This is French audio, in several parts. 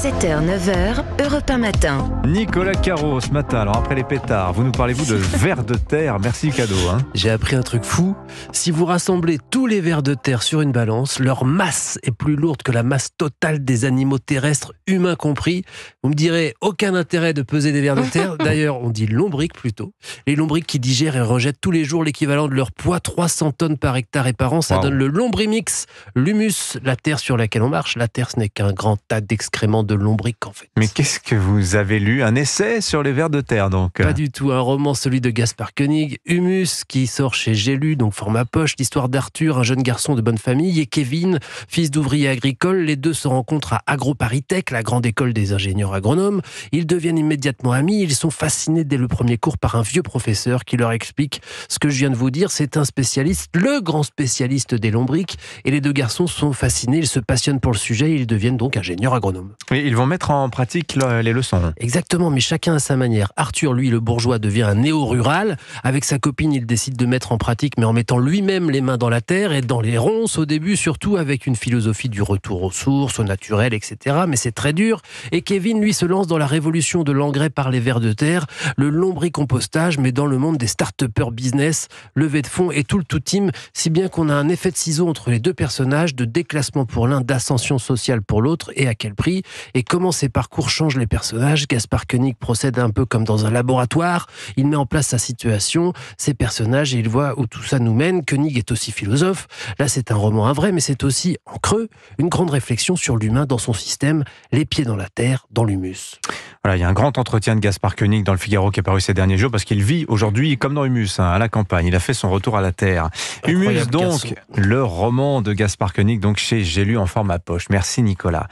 7h, 9h, Europe 1 matin. Nicolas Caro ce matin, alors après les pétards, vous nous parlez-vous de vers de terre? Merci cadeau. J'ai appris un truc fou. Si vous rassemblez tous les vers de terre sur une balance, leur masse est plus lourde que la masse totale des animaux terrestres, humains compris. Vous me direz, aucun intérêt de peser des vers de terre. D'ailleurs, on dit lombriques plutôt. Les lombriques qui digèrent et rejettent tous les jours l'équivalent de leur poids, 300 tonnes par hectare et par an. Ça donne le lombrimix, l'humus, la terre sur laquelle on marche. La terre, ce n'est qu'un grand tas d'excréments de lombriques en fait. Mais qu'est-ce que vous avez lu? Un essai sur les vers de terre donc? Pas du tout, un roman, celui de Gaspard Koenig, Humus, qui sort chez J'ai lu, donc format poche, l'histoire d'Arthur, un jeune garçon de bonne famille, et Kevin, fils d'ouvrier agricole. Les deux se rencontrent à AgroParisTech, la grande école des ingénieurs agronomes. Ils deviennent immédiatement amis, ils sont fascinés dès le premier cours par un vieux professeur qui leur explique ce que je viens de vous dire. C'est un spécialiste, le grand spécialiste des lombriques, et les deux garçons sont fascinés, ils se passionnent pour le sujet, et ils deviennent donc ingénieurs agronomes. Et ils vont mettre en pratique les leçons. Exactement, mais chacun à sa manière. Arthur, lui, le bourgeois, devient un néo-rural. Avec sa copine, il décide de mettre en pratique, mais en mettant lui-même les mains dans la terre et dans les ronces au début, surtout avec une philosophie du retour aux sources, au naturel, etc. Mais c'est très dur. Et Kevin, lui, se lance dans la révolution de l'engrais par les vers de terre, le lombricompostage, mais dans le monde des start-upers business, levée de fonds et tout le tout team, si bien qu'on a un effet de ciseau entre les deux personnages, de déclassement pour l'un, d'ascension sociale pour l'autre, et à quel prix? Et comment ces parcours changent les personnages? Gaspard Koenig procède un peu comme dans un laboratoire. Il met en place sa situation, ses personnages, et il voit où tout ça nous mène. Koenig est aussi philosophe. Là, c'est un roman à vrai, mais c'est aussi, en creux, une grande réflexion sur l'humain dans son système, les pieds dans la terre, dans l'humus. Voilà, il y a un grand entretien de Gaspard Koenig dans le Figaro qui est paru ces derniers jours parce qu'il vit aujourd'hui comme dans Humus, à la campagne. Il a fait son retour à la terre. Humus donc, garçon. Le roman de Gaspard Koenig donc chez J'ai lu en format poche. Merci Nicolas.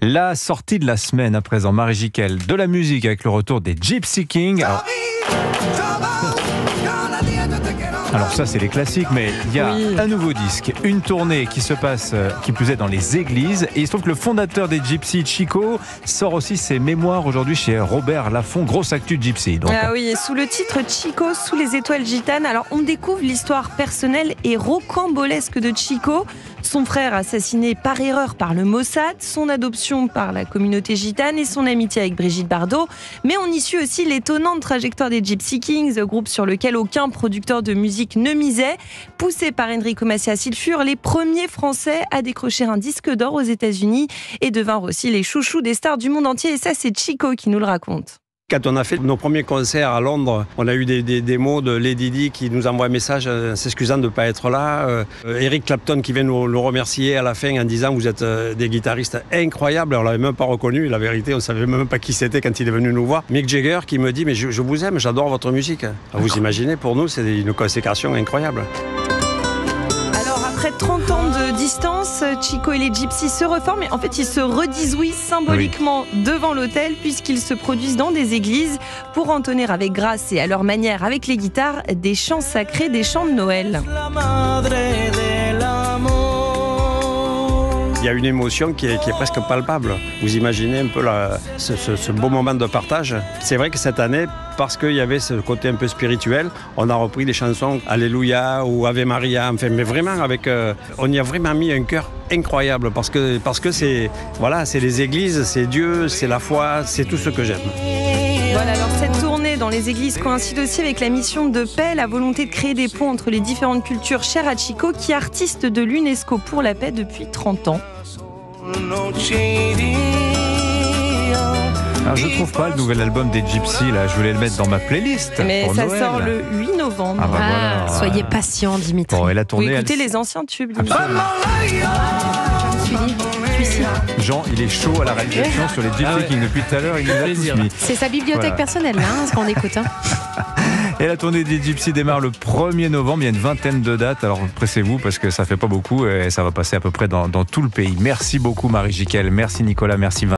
La sortie de la semaine à présent, Marie Jiquel, de la musique avec le retour des Gypsy Kings. Alors ça c'est les classiques, mais il y a un nouveau disque, une tournée qui se passe, qui plus est dans les églises, et il se trouve que le fondateur des Gypsy, Chico, sort aussi ses mémoires aujourd'hui chez Robert Laffont, grosse actu Gypsy. Donc. Ah oui, sous le titre Chico, sous les étoiles gitanes, alors on découvre l'histoire personnelle et rocambolesque de Chico, son frère assassiné par erreur par le Mossad, son adoption par la communauté gitane et son amitié avec Brigitte Bardot, mais on y suit aussi l'étonnante trajectoire des Gypsy Kings, groupe sur lequel aucun producteur de musique ne misait. Poussés par Enrico Macias, ils furent les premiers Français à décrocher un disque d'or aux États-Unis et devinrent aussi les chouchous des stars du monde entier. Et ça, c'est Chico qui nous le raconte. Quand on a fait nos premiers concerts à Londres, on a eu des mots de Lady Di qui nous envoie un message s'excusant de ne pas être là. Eric Clapton qui vient nous remercier à la fin en disant vous êtes des guitaristes incroyables. On ne l'avait même pas reconnu, la vérité, on ne savait même pas qui c'était quand il est venu nous voir. Mick Jagger qui me dit mais je vous aime, j'adore votre musique. Vous imaginez, pour nous c'est une consécration incroyable. Après 30 ans de distance, Chico et les Gypsy se reforment et en fait ils se redisouissent symboliquement devant l'autel puisqu'ils se produisent dans des églises pour entonner avec grâce et à leur manière avec les guitares des chants sacrés, des chants de Noël. Il y a une émotion qui est presque palpable. Vous imaginez un peu ce beau moment de partage. C'est vrai que cette année, parce qu'il y avait ce côté un peu spirituel, on a repris des chansons Alléluia ou Ave Maria, enfin, mais vraiment on y a vraiment mis un cœur incroyable parce que c'est les églises, c'est Dieu, c'est la foi, c'est tout ce que j'aime. Voilà, alors cette tournée dans les églises coïncide aussi avec la mission de paix, la volonté de créer des ponts entre les différentes cultures chères à Chico, qui est artiste de l'UNESCO pour la paix depuis 30 ans. Alors je trouve pas le nouvel album des Gypsy là, je voulais le mettre dans ma playlist. Mais pour ça Noël. Sort le 8 novembre. Voilà. Soyez patient, Dimitri. Bon, et la tournée, Vous écoutez les anciens tubes. Jean, il est chaud à la réalisation sur les Gypsy Kings depuis tout à l'heure, il nous a tous mis. C'est sa bibliothèque personnelle, là, ce qu'on écoute. Et la tournée des Gypsy démarre le 1er novembre, il y a une vingtaine de dates, alors pressez-vous parce que ça fait pas beaucoup et ça va passer à peu près dans tout le pays. Merci beaucoup Marie Jiquel, merci Nicolas, merci Vincent.